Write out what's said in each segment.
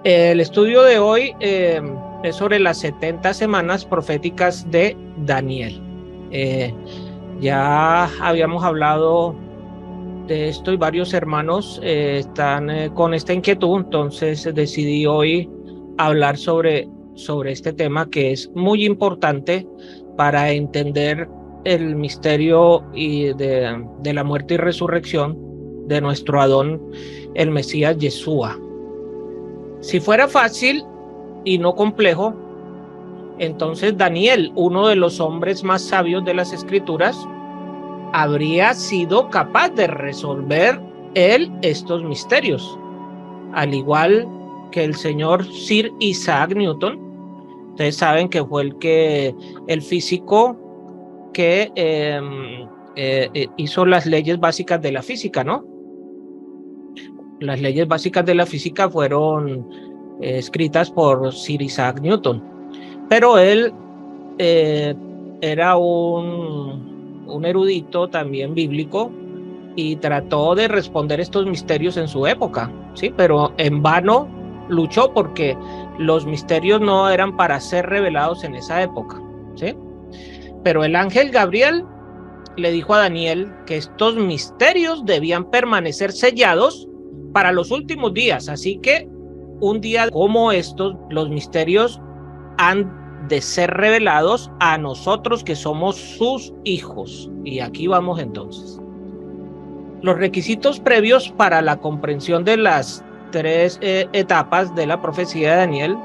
El estudio de hoy es sobre las 70 semanas proféticas de Daniel. Ya habíamos hablado de esto y varios hermanos están con esta inquietud, entonces decidí hoy hablar sobre este tema que es muy importante para entender el misterio de la muerte y resurrección de nuestro Adón, el Mesías Yeshua. Si fuera fácil y no complejo, entonces Daniel, uno de los hombres más sabios de las Escrituras, habría sido capaz de resolver él estos misterios, al igual que el señor Sir Isaac Newton. Ustedes saben que fue el físico que hizo las leyes básicas de la física, ¿no? Las leyes básicas de la física fueron escritas por Sir Isaac Newton, pero él era un erudito también bíblico y trató de responder estos misterios en su época, ¿sí? Pero en vano luchó porque los misterios no eran para ser revelados en esa época, ¿sí? Pero el ángel Gabriel le dijo a Daniel que estos misterios debían permanecer sellados para los últimos días, así que un día como estos, los misterios han de ser revelados a nosotros que somos sus hijos. Y aquí vamos entonces. Los requisitos previos para la comprensión de las tres etapas de la profecía de Daniel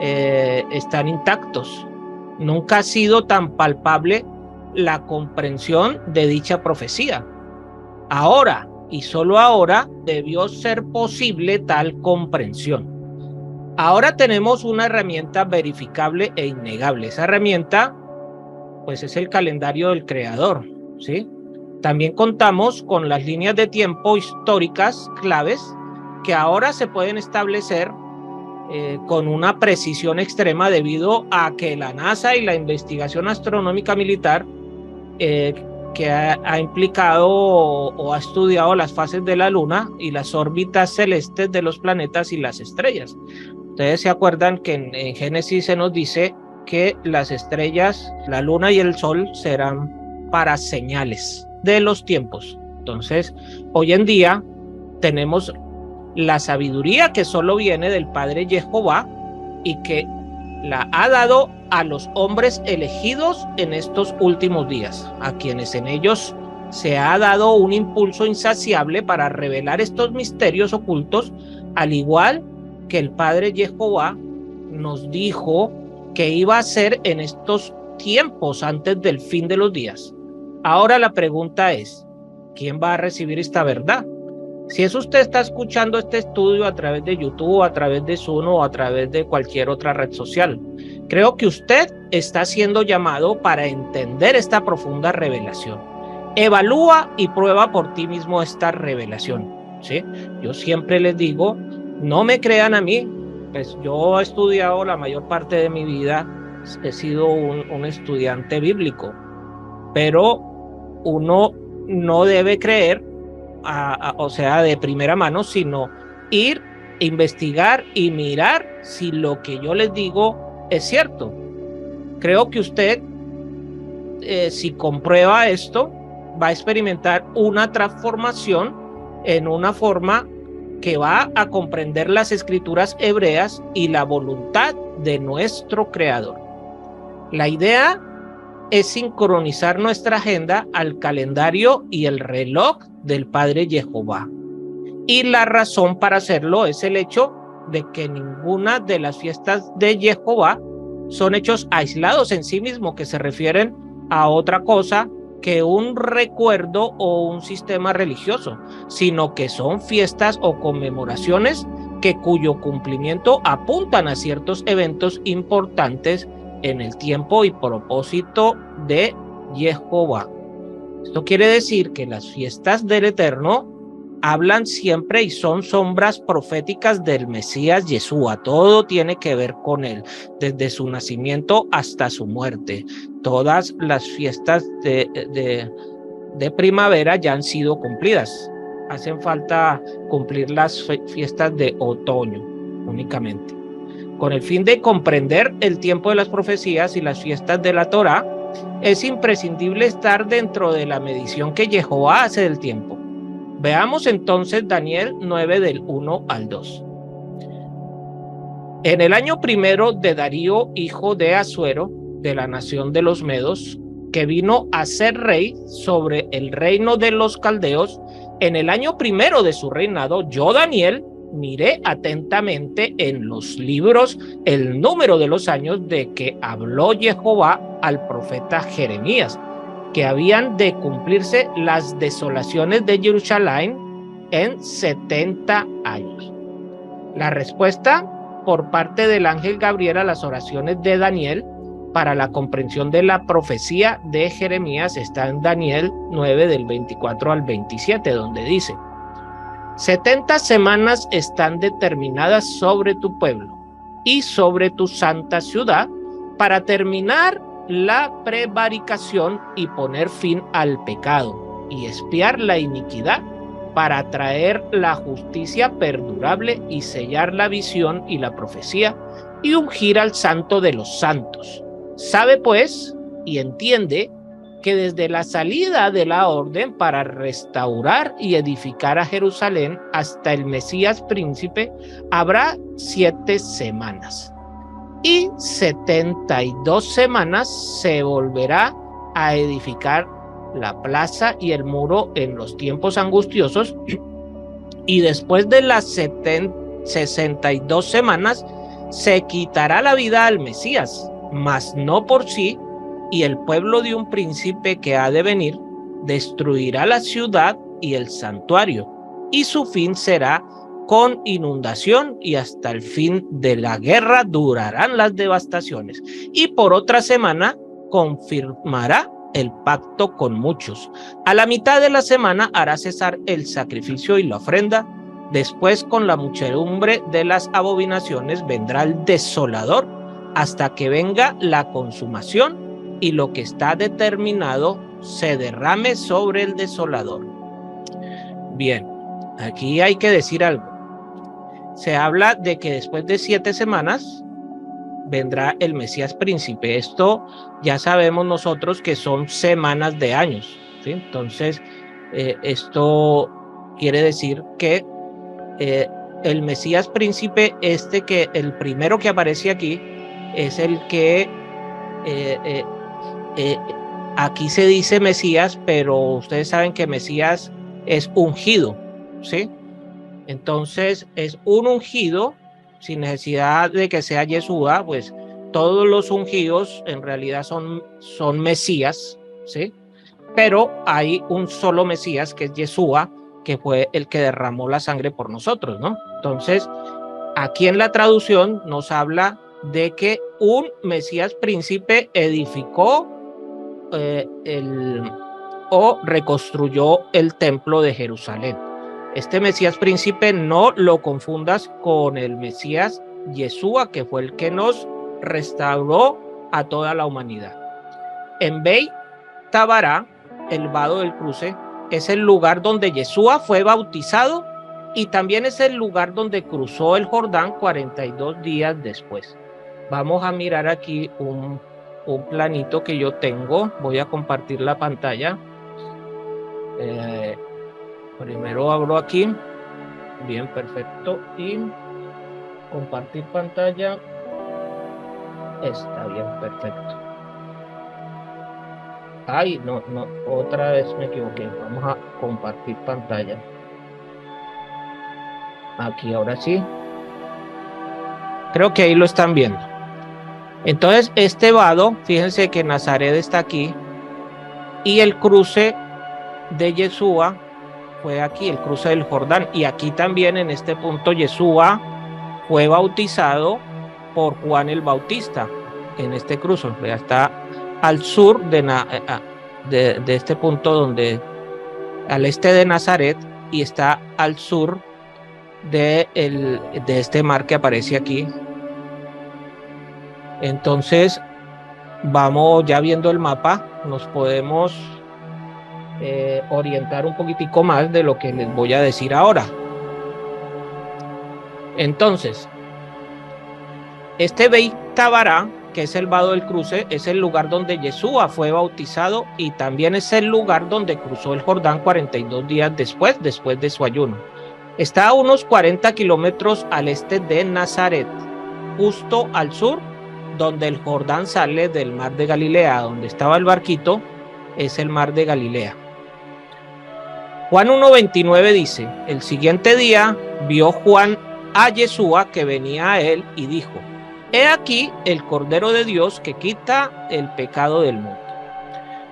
están intactos. Nunca ha sido tan palpable la comprensión de dicha profecía. Ahora, y solo ahora, debió ser posible tal comprensión. Ahora tenemos una herramienta verificable e innegable. Esa herramienta, pues, es el calendario del Creador, ¿sí? También contamos con las líneas de tiempo históricas claves que ahora se pueden establecer con una precisión extrema debido a que la NASA y la investigación astronómica militar que ha implicado o ha estudiado las fases de la Luna y las órbitas celestes de los planetas y las estrellas. Ustedes se acuerdan que en Génesis se nos dice que las estrellas, la Luna y el Sol serán para señales de los tiempos. Entonces, hoy en día tenemos la sabiduría que solo viene del Padre Jehová y que la ha dado a los hombres elegidos en estos últimos días, a quienes en ellos se ha dado un impulso insaciable para revelar estos misterios ocultos, al igual que el Padre Jehová nos dijo que iba a ser en estos tiempos antes del fin de los días. Ahora la pregunta es, ¿quién va a recibir esta verdad? Si es usted está escuchando este estudio a través de YouTube, a través de Zoom o a través de cualquier otra red social, creo que usted está siendo llamado para entender esta profunda revelación. Evalúa y prueba por ti mismo esta revelación, ¿sí? Yo siempre les digo, no me crean a mí, pues yo he estudiado la mayor parte de mi vida, he sido un estudiante bíblico, pero uno no debe creer o sea, de primera mano, sino ir, investigar y mirar si lo que yo les digo es cierto. Creo que usted, si comprueba esto, va a experimentar una transformación en una forma que va a comprender las escrituras hebreas y la voluntad de nuestro Creador. La idea es sincronizar nuestra agenda al calendario y el reloj del Padre Jehová. Y la razón para hacerlo es el hecho de que ninguna de las fiestas de Jehová son hechos aislados en sí mismos que se refieren a otra cosa que un recuerdo o un sistema religioso, sino que son fiestas o conmemoraciones cuyo cumplimiento apuntan a ciertos eventos importantes en el tiempo y propósito de Jehová. Esto quiere decir que las fiestas del Eterno hablan siempre y son sombras proféticas del Mesías Yeshua. Todo tiene que ver con él, desde su nacimiento hasta su muerte. Todas las fiestas de primavera ya han sido cumplidas. Hacen falta cumplir las fiestas de otoño, únicamente. Con el fin de comprender el tiempo de las profecías y las fiestas de la Torá, es imprescindible estar dentro de la medición que Jehová hace del tiempo. Veamos entonces Daniel 9 del 1 al 2. En el año primero de Darío, hijo de Asuero, de la nación de los Medos, que vino a ser rey sobre el reino de los caldeos, en el año primero de su reinado, yo, Daniel, miré atentamente en los libros el número de los años de que habló Jehová al profeta Jeremías, que habían de cumplirse las desolaciones de Jerusalén en 70 años. La respuesta por parte del ángel Gabriel a las oraciones de Daniel para la comprensión de la profecía de Jeremías está en Daniel 9 del 24 al 27, donde dice: 70 semanas están determinadas sobre tu pueblo y sobre tu santa ciudad para terminar la prevaricación y poner fin al pecado y expiar la iniquidad, para traer la justicia perdurable y sellar la visión y la profecía y ungir al santo de los santos. Sabe pues y entiende que desde la salida de la orden para restaurar y edificar a Jerusalén hasta el Mesías príncipe habrá 7 semanas, y 72 semanas se volverá a edificar la plaza y el muro en los tiempos angustiosos, y después de las 62 semanas se quitará la vida al Mesías, mas no por sí, y el pueblo de un príncipe que ha de venir destruirá la ciudad y el santuario, y su fin será con inundación, y hasta el fin de la guerra durarán las devastaciones, y por otra semana confirmará el pacto con muchos. A la mitad de la semana hará cesar el sacrificio y la ofrenda. Después, con la muchedumbre de las abominaciones, vendrá el desolador hasta que venga la consumación y lo que está determinado se derrame sobre el desolador. Bien, aquí hay que decir algo. Se habla de que después de 7 semanas vendrá el Mesías príncipe. Esto ya sabemos nosotros que son semanas de años, ¿sí? Entonces, esto quiere decir que el Mesías príncipe, que el primero que aparece aquí, es el que aquí se dice Mesías, pero ustedes saben que Mesías es ungido, ¿sí? Entonces, es un ungido sin necesidad de que sea Yeshua, pues todos los ungidos en realidad son Mesías, ¿sí? Pero hay un solo Mesías, que es Yeshua, que fue el que derramó la sangre por nosotros, ¿no? Entonces, aquí en la traducción nos habla de que un Mesías príncipe edificó o reconstruyó el templo de Jerusalén. Este Mesías príncipe no lo confundas con el Mesías Yeshua, que fue el que nos restauró a toda la humanidad. En Beit Tabará, el vado del cruce, es el lugar donde Yeshua fue bautizado, y también es el lugar donde cruzó el Jordán 42 días después. Vamos a mirar aquí un planito que yo tengo. Voy a compartir la pantalla. Primero abro aquí. Bien, perfecto. Y compartir pantalla. Está bien, perfecto. Ay, no, otra vez me equivoqué. Vamos a compartir pantalla. Aquí, ahora sí. Creo que ahí lo están viendo. Entonces, este vado, fíjense que Nazaret está aquí, y el cruce de Yeshua fue aquí, el cruce del Jordán, y aquí también en este punto Yeshua fue bautizado por Juan el Bautista en este cruce. Ya está al sur de este punto, donde al este de Nazaret, y está al sur de este mar que aparece aquí. Entonces, vamos ya viendo el mapa, nos podemos orientar un poquitico más de lo que les voy a decir ahora. Entonces, Este Beit Tabará, que es el vado del cruce, es el lugar donde Yeshua fue bautizado y también es el lugar donde cruzó el Jordán 42 días después de su ayuno. Está a unos 40 kilómetros al este de Nazaret, justo al sur, donde el Jordán sale del mar de Galilea, donde estaba el barquito, es el mar de Galilea. Juan 1:29 dice, el siguiente día vio Juan a Yeshua que venía a él y dijo, he aquí el Cordero de Dios que quita el pecado del mundo.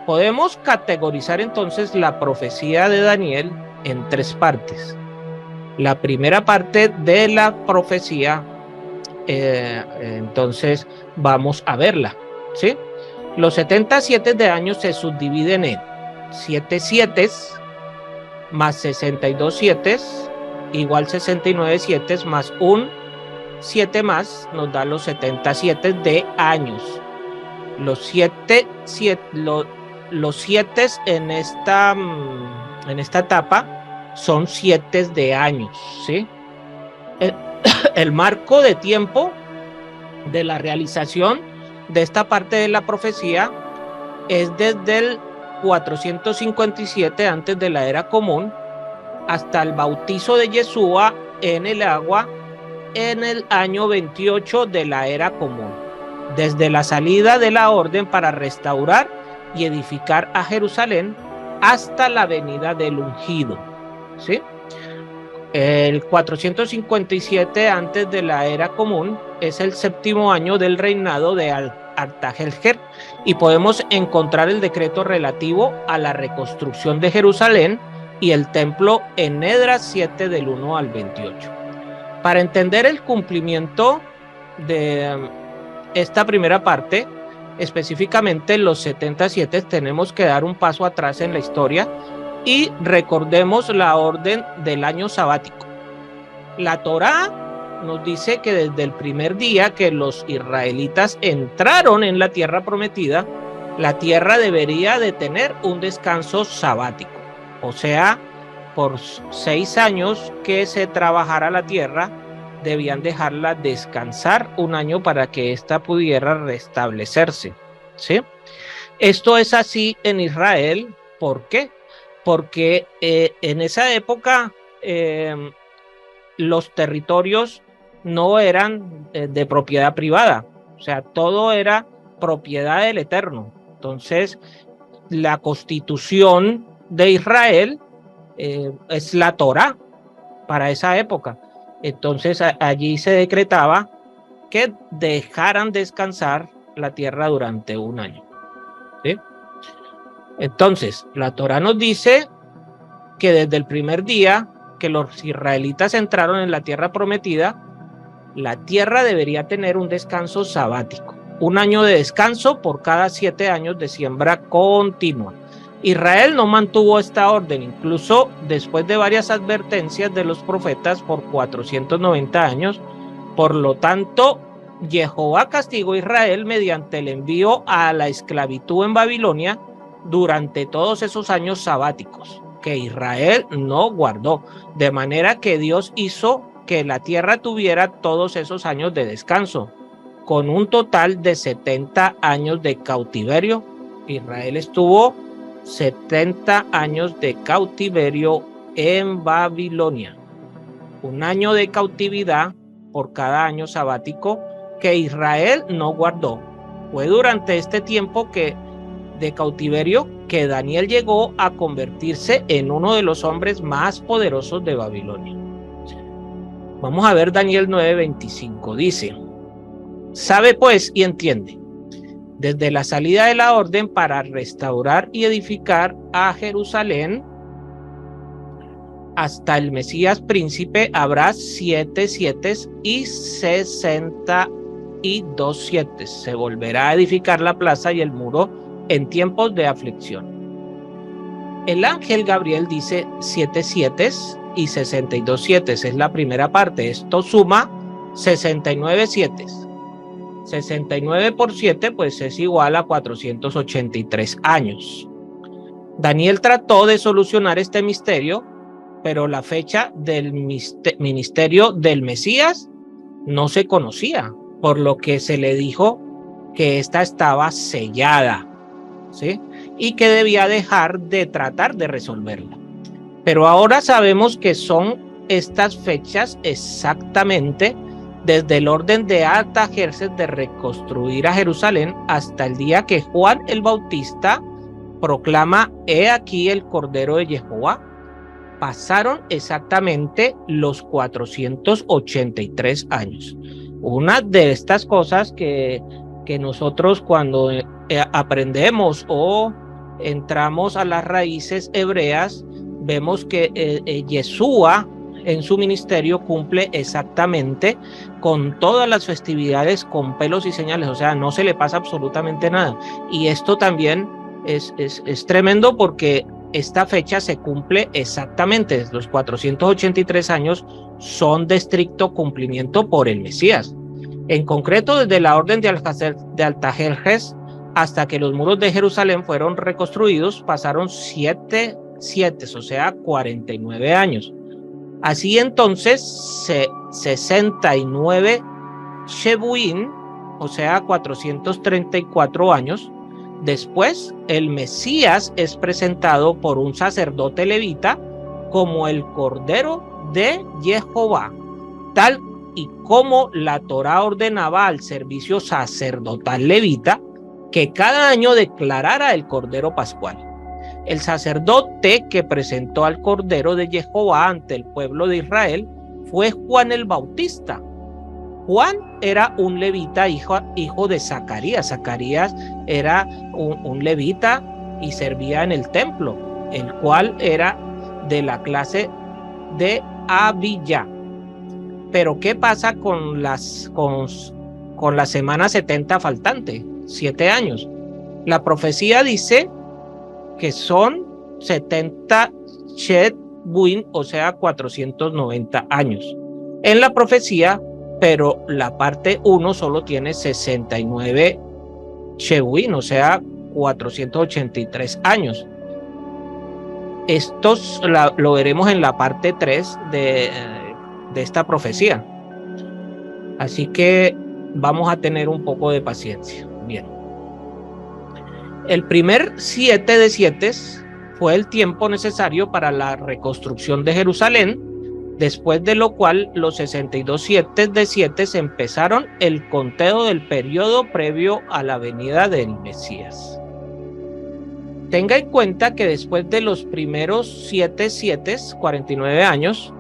Podemos categorizar entonces la profecía de Daniel en tres partes. La primera parte de la profecía, entonces vamos a verla, ¿sí? Los 77 de años se subdividen en 7 sietes más 62 sietes igual 69 sietes más un 7 más nos da los 77 de años. Los siete en esta etapa son 7 de años, ¿sí? El marco de tiempo de la realización de esta parte de la profecía es desde el 457 antes de la era común hasta el bautizo de Yeshua en el agua en el año 28 de la era común, desde la salida de la orden para restaurar y edificar a Jerusalén hasta la venida del ungido, ¿sí? El 457 antes de la era común es el 7º año del reinado de Artajerjes y podemos encontrar el decreto relativo a la reconstrucción de Jerusalén y el templo en Esdras 7 del 1 al 28. Para entender el cumplimiento de esta primera parte, específicamente los 77, tenemos que dar un paso atrás en la historia y recordemos la orden del año sabático. La Torá nos dice que desde el primer día que los israelitas entraron en la tierra prometida, la tierra debería de tener un descanso sabático. O sea, por 6 años que se trabajara la tierra, debían dejarla descansar un año para que ésta pudiera restablecerse, ¿sí? Esto es así en Israel. ¿Por qué? Porque en esa época los territorios no eran de propiedad privada, o sea, todo era propiedad del Eterno. Entonces, la constitución de Israel es la Torá para esa época. Entonces, allí se decretaba que dejaran descansar la tierra durante un año, ¿sí? Entonces, la Torá nos dice que desde el primer día que los israelitas entraron en la tierra prometida, la tierra debería tener un descanso sabático, un año de descanso por cada 7 años de siembra continua. Israel no mantuvo esta orden, incluso después de varias advertencias de los profetas por 490 años. Por lo tanto, Jehová castigó a Israel mediante el envío a la esclavitud en Babilonia durante todos esos años sabáticos que Israel no guardó, de manera que Dios hizo que la tierra tuviera todos esos años de descanso, con un total de 70 años de cautiverio. Israel estuvo 70 años de cautiverio en Babilonia, un año de cautividad por cada año sabático que Israel no guardó. Fue durante este tiempo de cautiverio que Daniel llegó a convertirse en uno de los hombres más poderosos de Babilonia. Vamos a ver Daniel 9:25. Dice: sabe pues y entiende, desde la salida de la orden para restaurar y edificar a Jerusalén hasta el Mesías príncipe habrá 7 sietes y 62 sietes. Se volverá a edificar la plaza y el muro en tiempos de aflicción. El ángel Gabriel dice 7 sietes y 62 sietes. Es la primera parte. Esto suma 69 sietes. 69 por 7 pues es igual a 483 años. Daniel trató de solucionar este misterio, pero la fecha del ministerio del Mesías no se conocía. por lo que se le dijo que esta estaba sellada, ¿sí? Y que debía dejar de tratar de resolverla. Pero ahora sabemos que son estas fechas exactamente desde el orden de Artajerjes de reconstruir a Jerusalén hasta el día que Juan el Bautista proclama: he aquí el Cordero de Jehová. Pasaron exactamente los 483 años. Una de estas cosas que nosotros cuando aprendemos o entramos a las raíces hebreas, vemos que Yeshua en su ministerio cumple exactamente con todas las festividades con pelos y señales, o sea, no se le pasa absolutamente nada. Y esto también es tremendo porque esta fecha se cumple exactamente, los 483 años son de estricto cumplimiento por el Mesías. En concreto, desde la orden de Artajerjes hasta que los muros de Jerusalén fueron reconstruidos, pasaron 7, o sea, 49 años. Así entonces, 69 Shebuín, o sea, 434 años, después el Mesías es presentado por un sacerdote levita como el Cordero de Jehová, tal y como la Torá ordenaba al servicio sacerdotal levita que cada año declarara el Cordero Pascual. El sacerdote que presentó al Cordero de Jehová ante el pueblo de Israel fue Juan el Bautista. Juan era un levita, hijo de Zacarías. Zacarías era un levita y servía en el templo, el cual era de la clase de Abiyá. Pero ¿qué pasa con la semana 70 faltante? 7 años. La profecía dice que son 70 Shebuín, o sea, 490 años. En la profecía, pero la parte 1 solo tiene 69 Shebuín, o sea, 483 años. Estos lo veremos en la parte 3 de esta profecía. Así que vamos a tener un poco de paciencia. Bien. El primer 7 de 7 fue el tiempo necesario para la reconstrucción de Jerusalén, después de lo cual los 62 7 de 7 empezaron el conteo del periodo previo a la venida del Mesías. Tenga en cuenta que después de los primeros 7 49 años,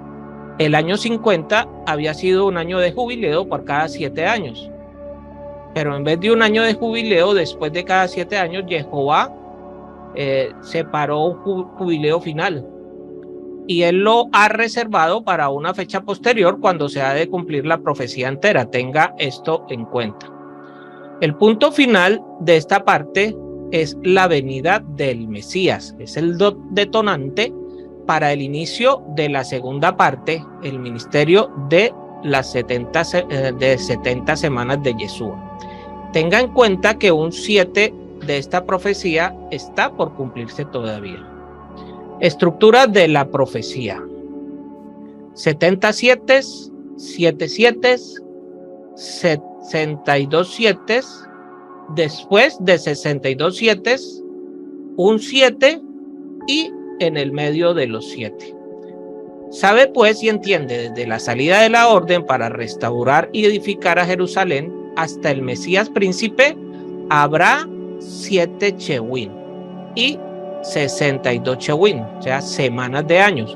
el año 50 había sido un año de jubileo por cada 7 años. Pero en vez de un año de jubileo, después de cada 7 años, Jehová separó un jubileo final. Y él lo ha reservado para una fecha posterior cuando se ha de cumplir la profecía entera. Tenga esto en cuenta. El punto final de esta parte es la venida del Mesías. Es el detonante para el inicio de la segunda parte, el ministerio de las 70 semanas de Yeshua. Tenga en cuenta que un 7 de esta profecía está por cumplirse todavía. Estructura de la profecía: 77, 7 7, 62 7, después de 62 7, un 7 y en el medio de los 7. Sabe pues y entiende desde la salida de la orden para restaurar y edificar a Jerusalén hasta el Mesías príncipe, habrá 7 Shebuín y 62 Shebuín, o sea, semanas de años.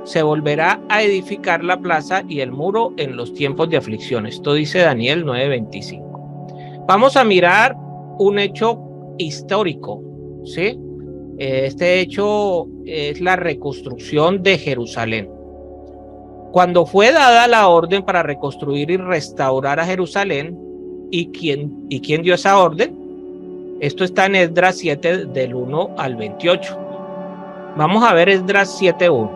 Se volverá a edificar la plaza y el muro en los tiempos de aflicción. Esto dice Daniel 9:25. Vamos a mirar un hecho histórico, ¿sí? Este hecho es la reconstrucción de Jerusalén. Cuando fue dada la orden para reconstruir y restaurar a Jerusalén, ¿y quién dio esa orden? Esto está en Esdras 7 del 1 al 28. Vamos a ver Esdras 7:1.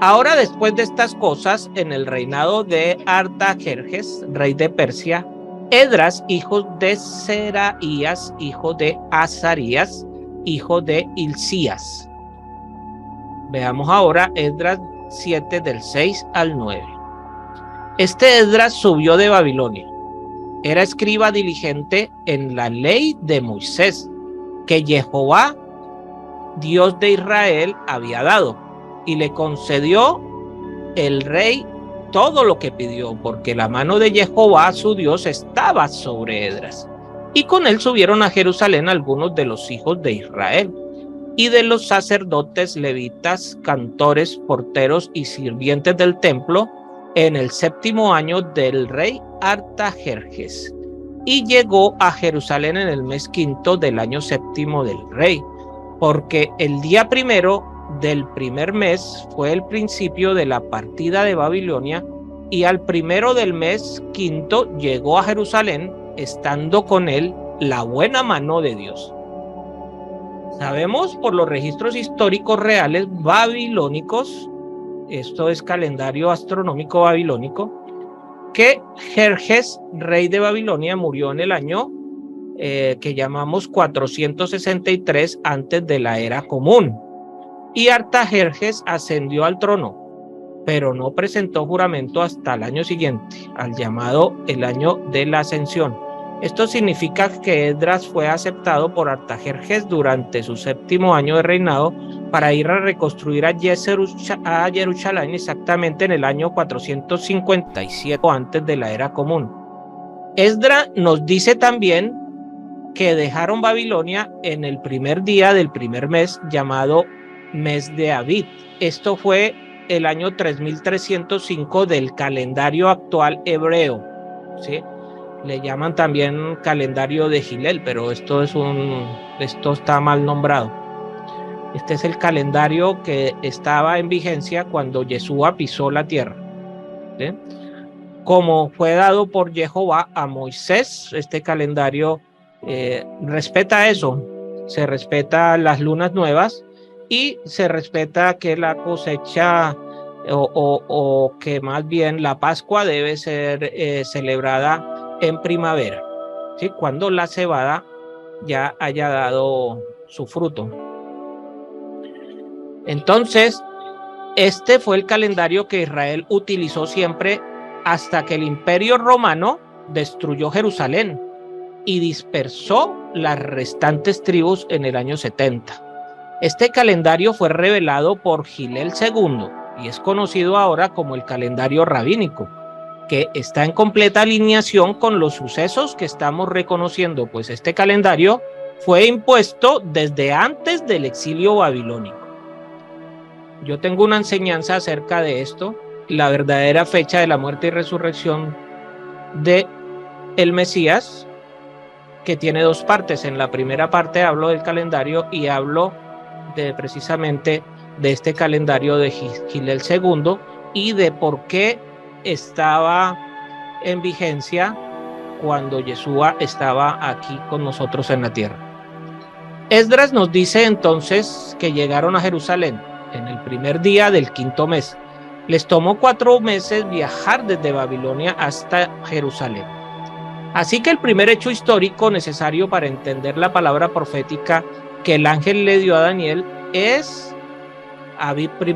Ahora, después de estas cosas, en el reinado de Artajerjes, rey de Persia, Esdras, hijo de Seraías, hijo de Azarías, hijo de Hilcías. Veamos ahora Esdras 7 del 6 al 9. Este Esdras subió de Babilonia era escriba diligente en la ley de Moisés, que Jehová, Dios de Israel, había dado, y le concedió el rey todo lo que pidió, porque la mano de Jehová, su Dios, estaba sobre Esdras. Y con él subieron a Jerusalén algunos de los hijos de Israel, y de los sacerdotes, levitas, cantores, porteros y sirvientes del templo, en el 7º año del rey Artajerjes. Y llegó a Jerusalén en el mes 5 del año 7 del rey, porque el día 1 del primer mes fue el principio de la partida de Babilonia, y al 1 del mes 5 llegó a Jerusalén, estando con él la buena mano de Dios. Sabemos por los registros históricos reales babilónicos, esto es calendario astronómico babilónico, que Jerjes, rey de Babilonia, murió en el año que llamamos 463 antes de la era común, y Artajerjes ascendió al trono, pero no presentó juramento hasta el año siguiente, al llamado el año de la ascensión. Esto significa que Esdras fue aceptado por Artajerjes durante su 7º año de reinado para ir a reconstruir a Jerusalén exactamente en el año 457 antes de la era común. Esdras nos dice también que dejaron Babilonia en el primer día del primer mes, llamado mes de Abib. Esto fue el año 3305 del calendario actual hebreo, ¿sí? Le llaman también calendario de Gilel, pero esto está mal nombrado. Este es el calendario que estaba en vigencia cuando Yeshua pisó la tierra, ¿sí? Como fue dado por Jehová a Moisés, este calendario respeta eso, se respeta las lunas nuevas y se respeta que la cosecha o que más bien la Pascua debe ser celebrada en primavera, ¿sí? Cuando la cebada ya haya dado su fruto. Entonces, este fue el calendario que Israel utilizó siempre hasta que el Imperio Romano destruyó Jerusalén y dispersó las restantes tribus en el año 70. Este calendario fue revelado por Gilel II y es conocido ahora como el calendario rabínico, que está en completa alineación con los sucesos que estamos reconociendo, pues este calendario fue impuesto desde antes del exilio babilónico. Yo tengo una enseñanza acerca de esto, la verdadera fecha de la muerte y resurrección de el Mesías, que tiene dos partes. En la primera parte hablo del calendario y hablo precisamente de este calendario de Gilel II y de por qué estaba en vigencia cuando Yeshua estaba aquí con nosotros en la tierra. Esdras nos dice entonces que llegaron a Jerusalén en el primer día del 5º mes. Les tomó 4 meses viajar desde Babilonia hasta Jerusalén. Así que el primer hecho histórico necesario para entender la palabra profética que el ángel le dio a Daniel es Abib I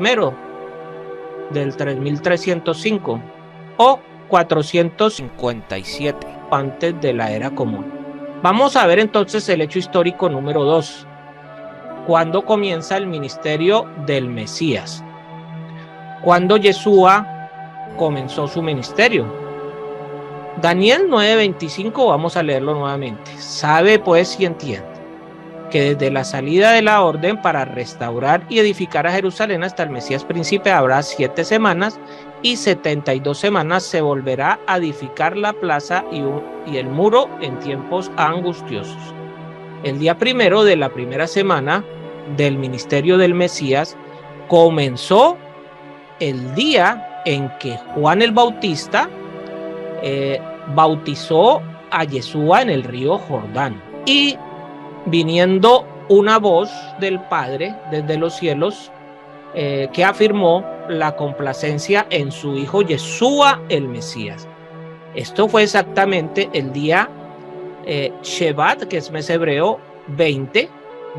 del 3305 o 457 antes de la era común. Vamos a ver entonces el hecho histórico número 2. ¿Cuándo comienza el ministerio del Mesías? ¿Cuándo Yeshua comenzó su ministerio? Daniel 9:25, vamos a leerlo nuevamente. Sabe pues y entiende que desde la salida de la orden para restaurar y edificar a Jerusalén hasta el Mesías príncipe habrá 7 semanas y 72 semanas se volverá a edificar la plaza y el muro en tiempos angustiosos. El día 1 de la primera semana del ministerio del Mesías comenzó el día en que Juan el Bautista bautizó a Yeshua en el río Jordán, y viniendo una voz del Padre desde los cielos que afirmó la complacencia en su hijo Yeshua el Mesías. Esto fue exactamente el día Shevat, que es mes hebreo 20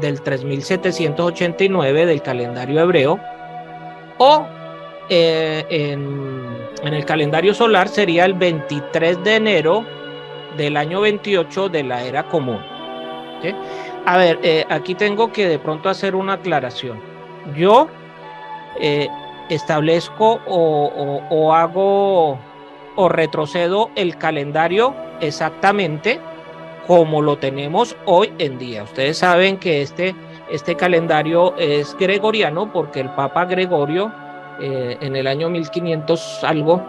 del 3789 del calendario hebreo, o en el calendario solar sería el 23 de enero del año 28 de la era común. ¿Sí? A ver, aquí tengo que de pronto hacer una aclaración. Yo establezco o hago o retrocedo el calendario exactamente como lo tenemos hoy en día. Ustedes saben que este calendario es gregoriano porque el Papa Gregorio en el año 1500 algo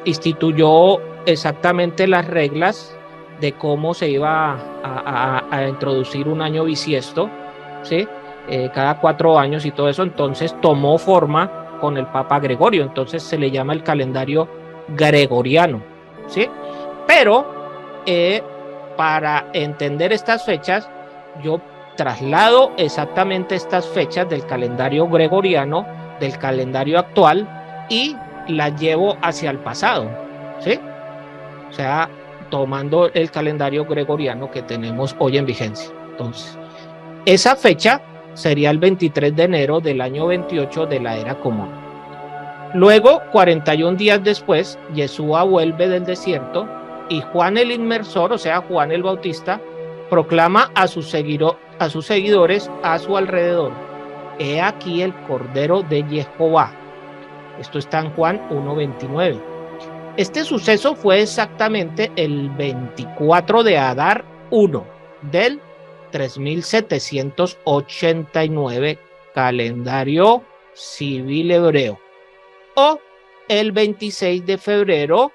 instituyó exactamente las reglas de cómo se iba a introducir un año bisiesto, ¿sí? Cada 4 años y todo eso. Entonces tomó forma con el Papa Gregorio, entonces se le llama el calendario gregoriano, ¿sí? Pero para entender estas fechas, yo traslado exactamente estas fechas del calendario gregoriano, del calendario actual, y las llevo hacia el pasado, ¿sí? O sea, tomando el calendario gregoriano que tenemos hoy en vigencia. Entonces, esa fecha sería el 23 de enero del año 28 de la era común. Luego, 41 días después, Yeshua vuelve del desierto y Juan el Inmersor, o sea, Juan el Bautista, proclama a sus seguidores a su alrededor: he aquí el Cordero de Jehová. Esto está en Juan 1:29. Este suceso fue exactamente el 24 de Adar 1 del 3789 calendario civil hebreo, o el 26 de febrero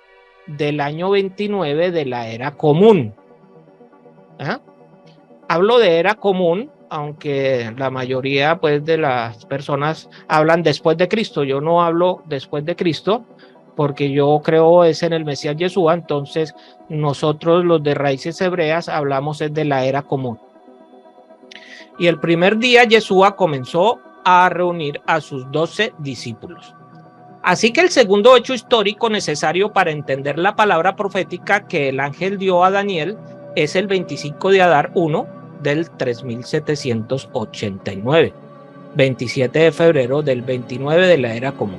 del año 29 de la era común. ¿Ah? Hablo de era común, aunque la mayoría pues, de las personas hablan después de Cristo. Yo no hablo después de Cristo, porque yo creo es en el Mesías Yeshua. Entonces nosotros los de raíces hebreas hablamos es de la era común. Y el primer día Yeshua comenzó a reunir a sus 12 discípulos. Así que el segundo hecho histórico necesario para entender la palabra profética que el ángel dio a Daniel es el 25 de Adar 1 del 3789, 27 de febrero del 29 de la era común.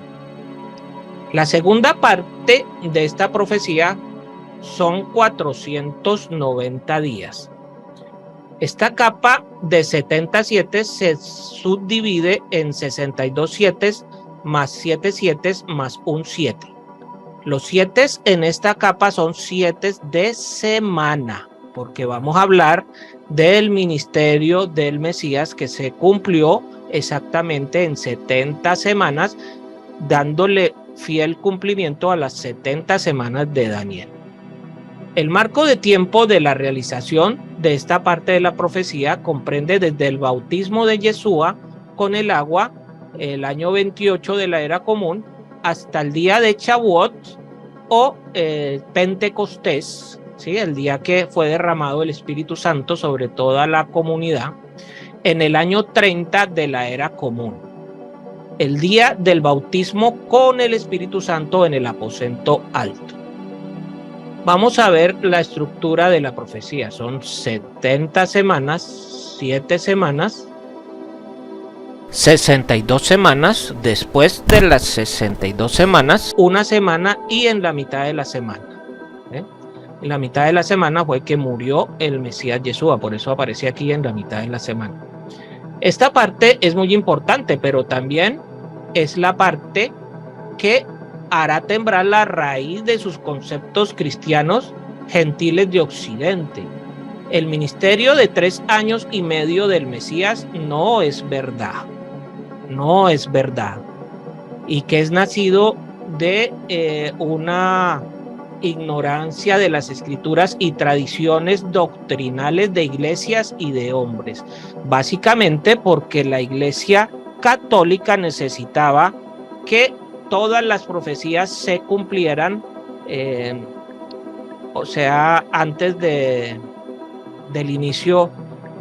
La segunda parte de esta profecía son 490 días. Esta capa de 77 se subdivide en 62 7 más 7 7 más un 7. Los 7 en esta capa son 7 de semana, porque vamos a hablar del ministerio del Mesías que se cumplió exactamente en 70 semanas, dándole fiel cumplimiento a las 70 semanas de Daniel. El marco de tiempo de la realización de esta parte de la profecía comprende desde el bautismo de Yeshua con el agua, el año 28 de la era común, hasta el día de Shavuot o Pentecostés, ¿sí? El día que fue derramado el Espíritu Santo sobre toda la comunidad, en el año 30 de la era común. El día del bautismo con el Espíritu Santo en el aposento alto. Vamos a ver la estructura de la profecía. Son 70 semanas, 7 semanas, 62 semanas, después de las 62 semanas, una semana y en la mitad de la semana. En la mitad de la semana fue que murió el Mesías Yeshua, por eso aparece aquí en la mitad de la semana. Esta parte es muy importante, pero también es la parte que hará temblar la raíz de sus conceptos cristianos gentiles de Occidente. El ministerio de 3 años y medio del Mesías no es verdad. No es verdad. Y que es nacido de una ignorancia de las escrituras y tradiciones doctrinales de iglesias y de hombres. Básicamente porque la iglesia católica necesitaba que todas las profecías se cumplieran, o sea, antes del inicio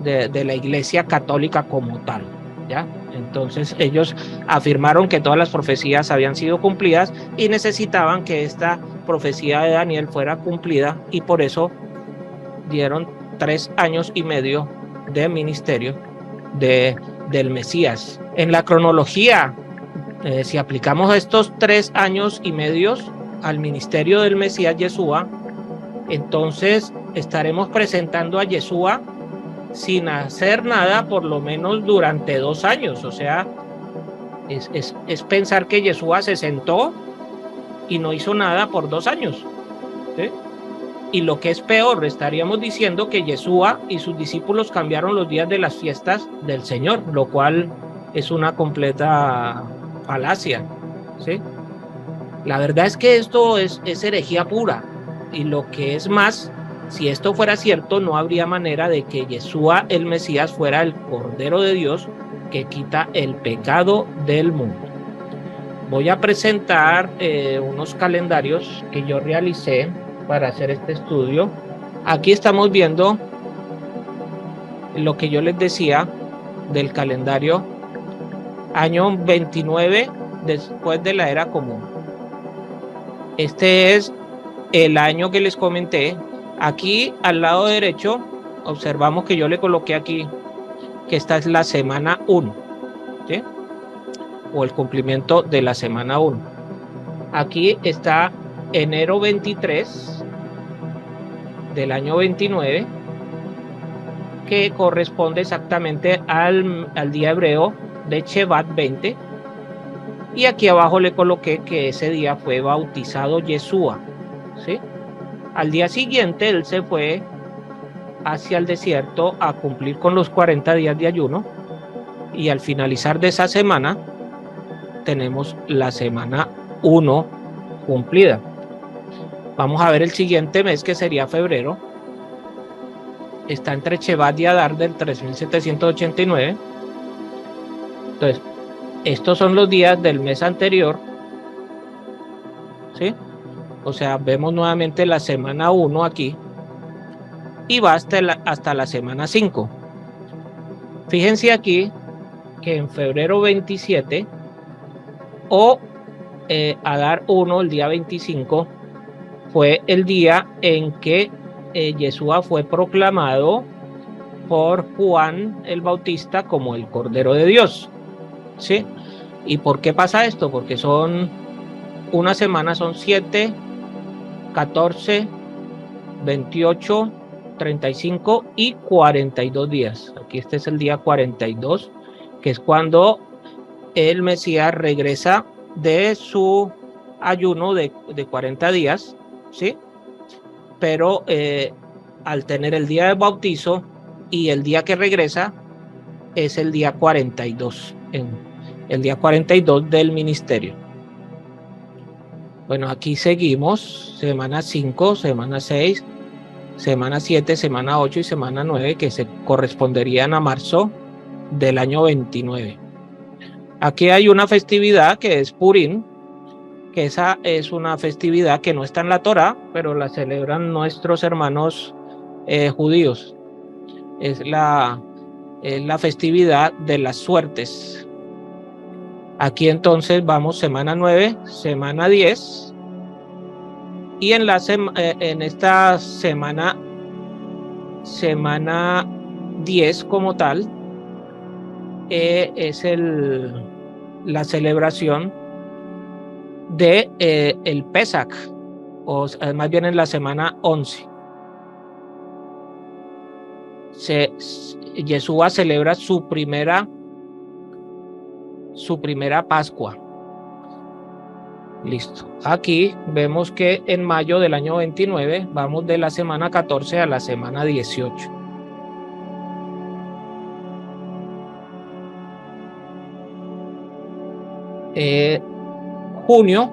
de la iglesia católica como tal, ¿ya? Entonces ellos afirmaron que todas las profecías habían sido cumplidas y necesitaban que esta profecía de Daniel fuera cumplida, y por eso dieron 3 años y medio de ministerio del Mesías. En la cronología, si aplicamos estos 3 años y medio al ministerio del Mesías Yeshua, entonces estaremos presentando a Yeshua sin hacer nada por lo menos durante 2 años. O sea, es pensar que Yeshua se sentó y no hizo nada por 2 años, ¿sí? Y lo que es peor, estaríamos diciendo que Yeshua y sus discípulos cambiaron los días de las fiestas del Señor, lo cual es una completa falacia, ¿sí? La verdad es que esto es herejía pura, y lo que es más, si esto fuera cierto, no habría manera de que Yeshua el Mesías fuera el Cordero de Dios que quita el pecado del mundo. Voy a presentar unos calendarios que yo realicé para hacer este estudio. Aquí estamos viendo lo que yo les decía del calendario año 29 después de la era común. Este es el año que les comenté. Aquí al lado derecho observamos que yo le coloqué aquí que esta es la semana 1, ¿sí? O el cumplimiento de la semana 1. Aquí está enero 23 del año 29, que corresponde exactamente al día hebreo de Shevat 20. Y aquí abajo le coloqué que ese día fue bautizado Yeshua, ¿sí? Al día siguiente él se fue hacia el desierto a cumplir con los 40 días de ayuno, y al finalizar de esa semana tenemos la semana 1 cumplida. Vamos a ver el siguiente mes, que sería febrero. Está entre Shevat y Adar del 3789. Entonces, estos son los días del mes anterior, ¿sí? O sea, vemos nuevamente la semana 1 aquí y va hasta la semana 5. Fíjense aquí que en febrero 27 o Adar 1, el día 25, fue el día en que Yeshua fue proclamado por Juan el Bautista como el Cordero de Dios, ¿sí? ¿Y por qué pasa esto? Porque son una semana, son 7, 14, 28, 35 y 42 días. Aquí este es el día 42, que es cuando el Mesías regresa de su ayuno de 40 días, ¿sí? Pero al tener el día de bautizo y el día que regresa es el día 42, el día 42 del ministerio. Bueno, aquí seguimos, semana 5, semana 6, semana 7, semana 8 y semana 9, que se corresponderían a marzo del año 29. Aquí hay una festividad que es Purim, que esa es una festividad que no está en la Torá, pero la celebran nuestros hermanos judíos. Es la festividad de las suertes. Aquí entonces vamos semana 9, semana 10, y en esta semana 10 como tal, es la celebración de el Pesach, o más bien en la semana 11. Yeshua celebra su primera Pascua. Listo. Aquí vemos que en mayo del año 29 vamos de la semana 14 a la semana 18. Junio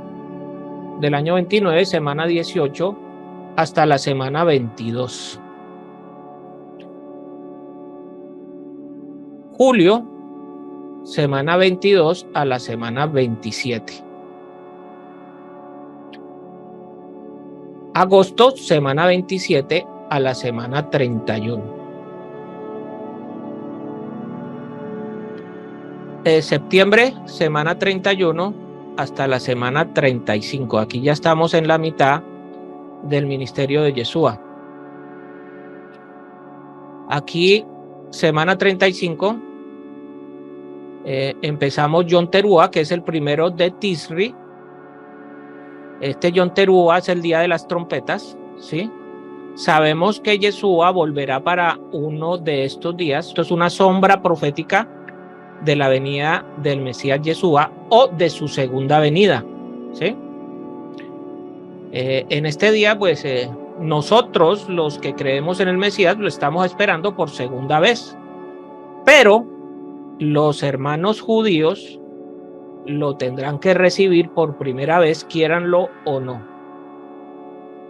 del año 29, semana 18 hasta la semana 22. Julio, semana 22 a la semana 27. Agosto, semana 27 a la semana 31. Septiembre, semana 31 hasta la semana 35. Aquí ya estamos en la mitad del ministerio de Yeshua. Aquí, semana 35, empezamos Yom Teruah, que es el primero de Tisri. Este Yom Teruah es el día de las trompetas, ¿sí? sabemos que Yeshua volverá para uno de estos días. Esto es una sombra profética de la venida del Mesías Yeshua o de su segunda venida, ¿sí? En este día, pues, nosotros, los que creemos en el Mesías, lo estamos esperando por segunda vez. Pero los hermanos judíos lo tendrán que recibir por primera vez, quieranlo o no.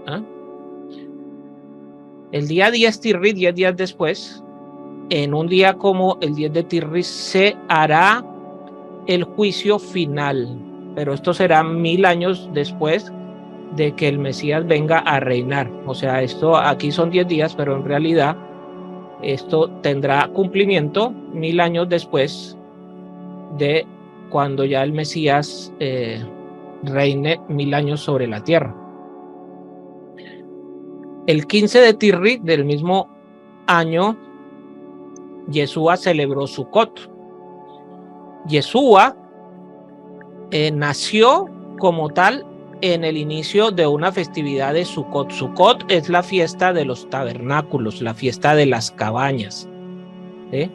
¿Ah? El día 10 Tirri, 10 días después, en un día como el 10 de Tirri, se hará el juicio final. Pero esto será 1000 años después de que el Mesías venga a reinar. O sea, esto aquí son 10 días, pero en realidad esto tendrá cumplimiento 1000 años después de cuando ya el Mesías reine 1000 años sobre la tierra. El 15 de Tirri del mismo año, Yeshua celebró Sukkot. Yeshua nació como tal en el inicio de una festividad de Sukkot. Sukkot es la fiesta de los tabernáculos, la fiesta de las cabañas, ¿sí?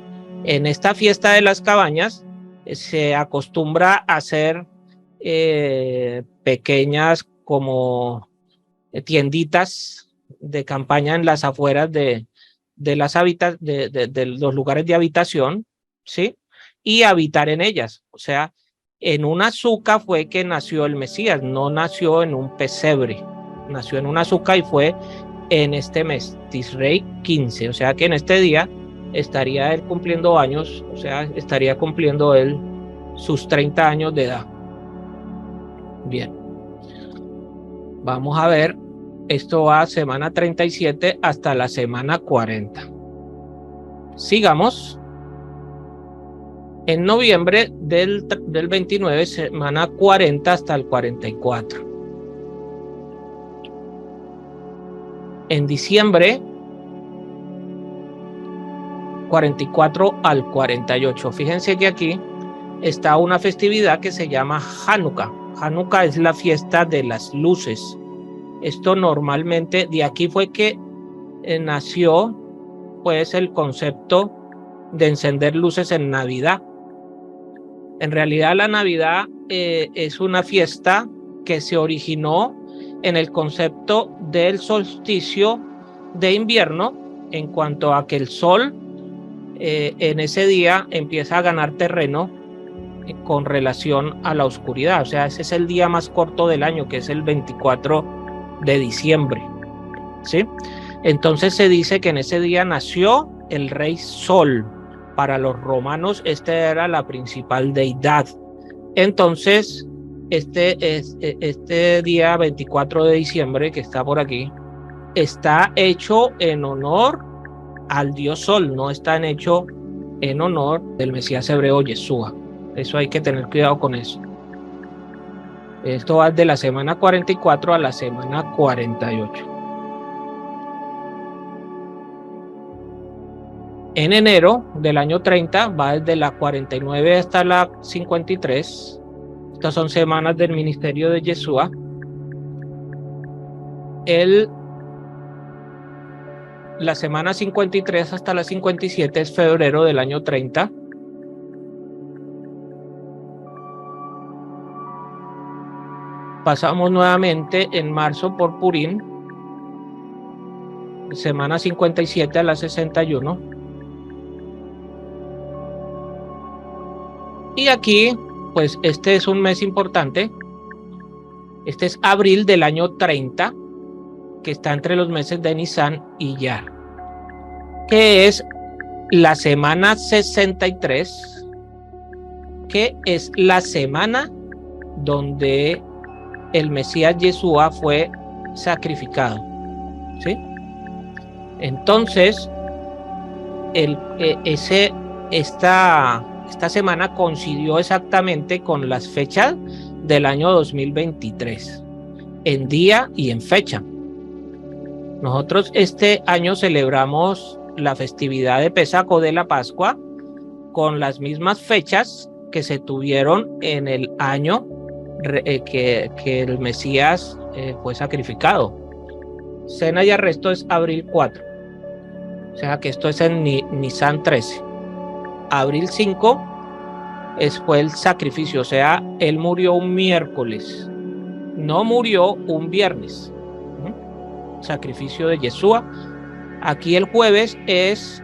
En esta fiesta de las cabañas se acostumbra a hacer pequeñas como tienditas de campaña en las afueras de los lugares de habitación, ¿sí? Y habitar en ellas. O sea, en una suca fue que nació el Mesías, no nació en un pesebre, nació en una suca y fue en este mes, Tisrei 15, o sea que en este día estaría él cumpliendo años, o sea, estaría cumpliendo él sus 30 años de edad. Bien, vamos a ver, esto va a semana 37 hasta la semana 40. Sigamos. En noviembre del 29, semana 40 hasta el 44. En diciembre, 44 al 48. Fíjense que aquí está una festividad que se llama Hanukkah. Hanukkah es la fiesta de las luces. Esto normalmente, de aquí fue que nació pues el concepto de encender luces en Navidad. En realidad la Navidad es una fiesta que se originó en el concepto del solsticio de invierno, en cuanto a que el sol en ese día empieza a ganar terreno con relación a la oscuridad. O sea, ese es el día más corto del año, que es el 24 de diciembre, ¿sí? Entonces se dice que en ese día nació el rey Sol. Para los romanos esta era la principal deidad. Entonces este día 24 de diciembre que está por aquí está hecho en honor al dios Sol, no está hecho en honor del Mesías hebreo Yeshua. Eso hay que tener cuidado con eso. Esto va de la semana 44 a la semana 48. En enero del año 30 va desde la 49 hasta la 53. Estas son semanas del ministerio de Yeshua. La semana 53 hasta la 57 es febrero del año 30. Pasamos nuevamente en marzo por Purim, semana 57 a la 61. Y aquí, pues este es un mes importante. Este es abril del año 30, que está entre los meses de Nisan y Iyar, que es la semana 63, que es la semana donde el Mesías Yeshua fue sacrificado, ¿sí? Entonces, esta semana coincidió exactamente con las fechas del año 2023, en día y en fecha. Nosotros este año celebramos la festividad de Pesaj o de la Pascua con las mismas fechas que se tuvieron en el año que el Mesías fue sacrificado. cena y arresto es abril 4. O sea que esto es en Nisan 13. Abril 5 fue el sacrificio, o sea, él murió un miércoles, no murió un viernes. Sacrificio de Yeshua. Aquí el jueves es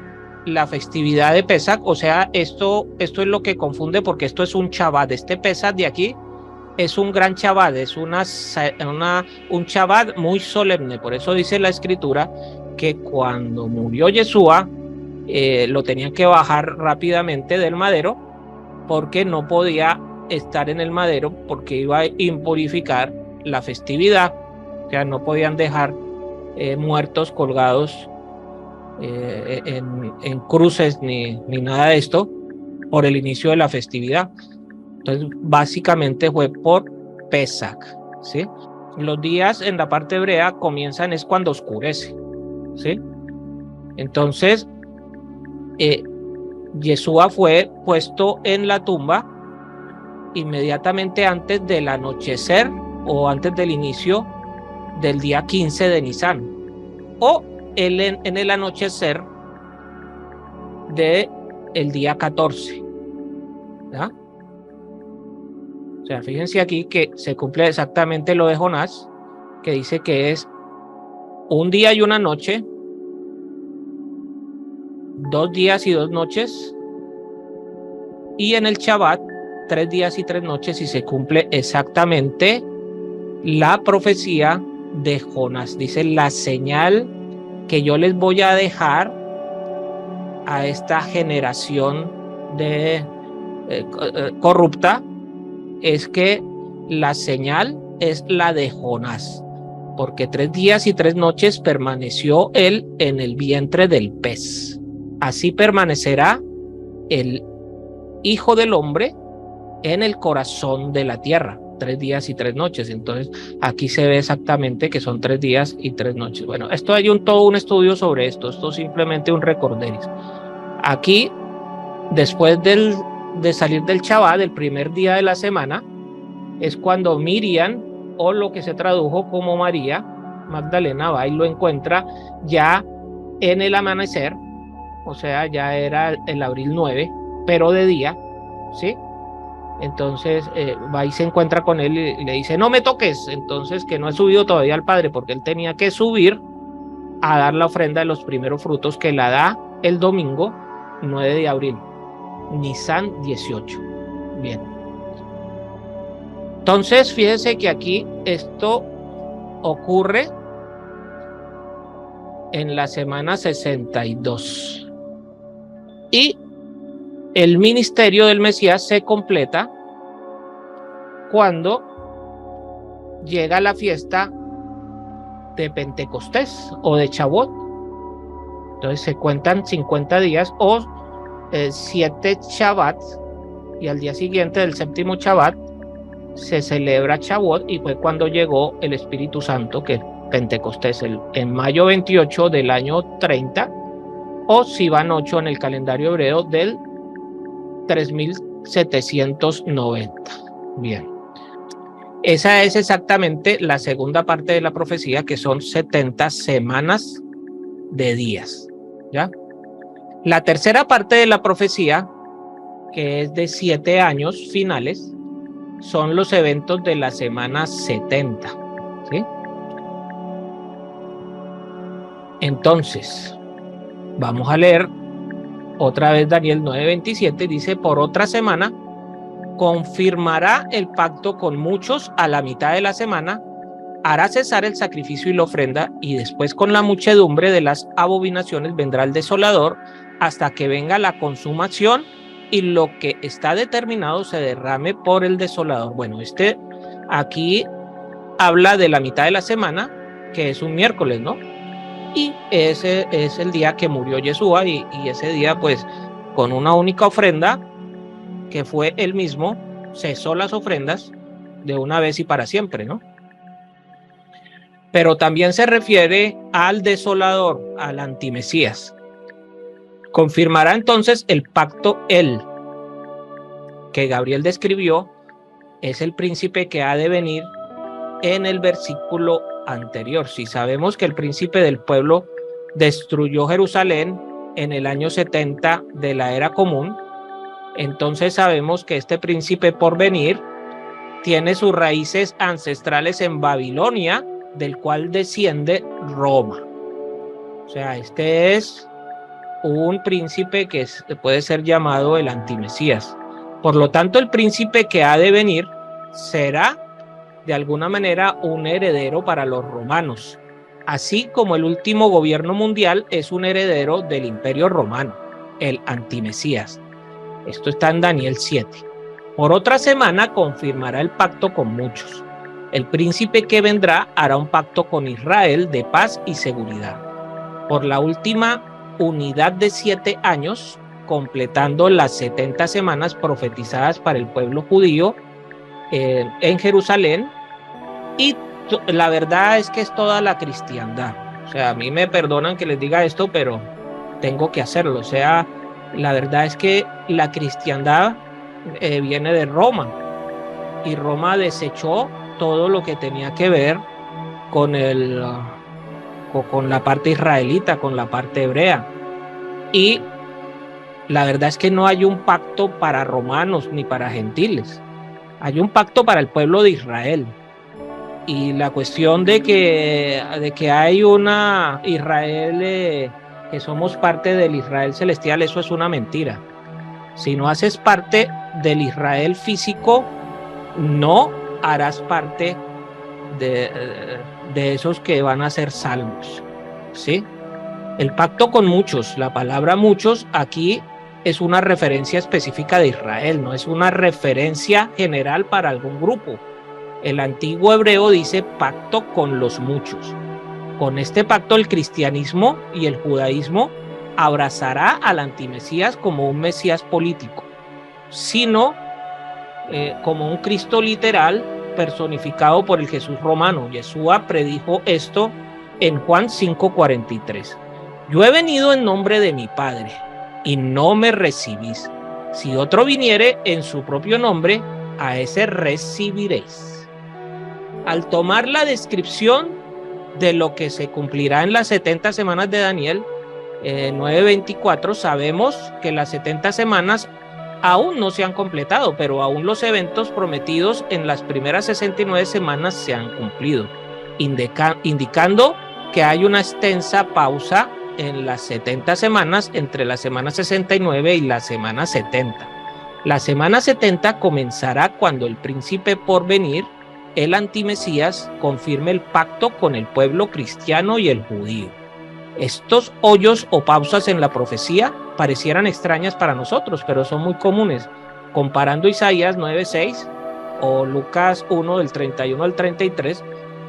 la festividad de Pesach, o sea, esto es lo que confunde, porque esto es un Shabbat. Este Pesach de aquí es un gran Shabbat, es un Shabbat muy solemne. Por eso dice la escritura que cuando murió Yeshua, lo tenían que bajar rápidamente del madero, porque no podía estar en el madero, porque iba a impurificar la festividad. O sea, no podían dejar muertos colgados en cruces ni nada de esto por el inicio de la festividad. Entonces, básicamente fue por Pesach, ¿sí? Los días en la parte hebrea comienzan es cuando oscurece, ¿sí? Entonces, Yeshua fue puesto en la tumba inmediatamente antes del anochecer o antes del inicio del día 15 de Nisan, o en el anochecer del día 14. ¿Ya? O sea, fíjense aquí que se cumple exactamente lo de Jonás, que dice que es un día y una noche, 2 días y 2 noches, y en el Shabbat 3 días y 3 noches, y se cumple exactamente la profecía de Jonás. Dice: la señal que yo les voy a dejar a esta generación corrupta es que la señal es la de Jonás, porque 3 días y 3 noches permaneció él en el vientre del pez. Así permanecerá el Hijo del Hombre en el corazón de la tierra, 3 días y 3 noches. Entonces aquí se ve exactamente que son 3 días y 3 noches. Bueno, esto hay todo un estudio sobre esto. Esto es simplemente un recorderis. Aquí, después de salir del Shabbat, el primer día de la semana, es cuando Miriam, o lo que se tradujo como María Magdalena, va y lo encuentra ya en el amanecer. O sea, ya era el abril 9, pero de día, ¿sí? Entonces va y se encuentra con él y le dice: no me toques. Entonces, que no ha subido todavía al Padre, porque él tenía que subir a dar la ofrenda de los primeros frutos, que la da el domingo 9 de abril, Nisan 18. Bien. Entonces, fíjense que aquí esto ocurre en la semana 62. Y el ministerio del Mesías se completa cuando llega la fiesta de Pentecostés o de Chabot. Entonces se cuentan 50 días o 7 Shabbats, y al día siguiente del séptimo Shabbat se celebra Chabot, y fue cuando llegó el Espíritu Santo, que es Pentecostés, en mayo 28 del año 30, o Sivan 8 en el calendario hebreo del 3790. Bien. Esa es exactamente la segunda parte de la profecía, que son 70 semanas de días, ¿ya? La tercera parte de la profecía, que es de 7 años finales, son los eventos de la semana 70, ¿sí? Entonces, vamos a leer otra vez Daniel 9:27. Dice: por otra semana confirmará el pacto con muchos a la mitad de la semana, hará cesar el sacrificio y la ofrenda, y después con la muchedumbre de las abominaciones vendrá el desolador, hasta que venga la consumación y lo que está determinado se derrame por el desolador. Bueno, aquí habla de la mitad de la semana, que es un miércoles, ¿no? Y ese es el día que murió Yeshua, y ese día, pues, con una única ofrenda, que fue él mismo, cesó las ofrendas de una vez y para siempre, ¿no? Pero también se refiere al desolador, al antimesías. Confirmará entonces el pacto él, que Gabriel describió, es el príncipe que ha de venir en el versículo anterior. Si sabemos que el príncipe del pueblo destruyó Jerusalén en el año 70 de la era común, entonces sabemos que este príncipe por venir tiene sus raíces ancestrales en Babilonia, del cual desciende Roma. O sea, este es un príncipe que puede ser llamado el antimesías. Por lo tanto, el príncipe que ha de venir será de alguna manera un heredero para los romanos, así como el último gobierno mundial es un heredero del imperio romano, el antimesías. Esto está en Daniel 7. Por otra semana confirmará el pacto con muchos. El príncipe que vendrá hará un pacto con Israel de paz y seguridad. Por la última unidad de 7 años, completando las 70 semanas profetizadas para el pueblo judío en Jerusalén, y la verdad es que es toda la cristiandad. O sea, a mí me perdonan que les diga esto, pero tengo que hacerlo. O sea, la verdad es que la cristiandad viene de Roma, y Roma desechó todo lo que tenía que ver con con la parte israelita, con la parte hebrea. Y la verdad es que no hay un pacto para romanos ni para gentiles. Hay un pacto para el pueblo de Israel. Y la cuestión de que hay una Israel, que somos parte del Israel celestial, eso es una mentira. Si no haces parte del Israel físico, no harás parte de esos que van a ser salvos, ¿sí? El pacto con muchos, la palabra muchos aquí es una referencia específica de Israel, no es una referencia general para algún grupo. El antiguo hebreo dice pacto con los muchos. Con este pacto el cristianismo y el judaísmo abrazará al antimesías como un mesías político, sino como un Cristo literal personificado por el Jesús romano. Yeshua predijo esto en Juan 5:43. Yo he venido en nombre de mi Padre y no me recibís. Si otro viniere en su propio nombre, a ese recibiréis. Al tomar la descripción de lo que se cumplirá en las 70 semanas de Daniel 9:24, sabemos que las 70 semanas aún no se han completado, pero aún los eventos prometidos en las primeras 69 semanas se han cumplido, indicando que hay una extensa pausa en las 70 semanas entre la semana 69 y la semana 70. La semana 70 comenzará cuando el príncipe por venir, el antimesías, confirme el pacto con el pueblo cristiano y el judío. Estos hoyos o pausas en la profecía parecieran extrañas para nosotros, pero son muy comunes. Comparando Isaías 9:6 o Lucas 1 del 31 al 33,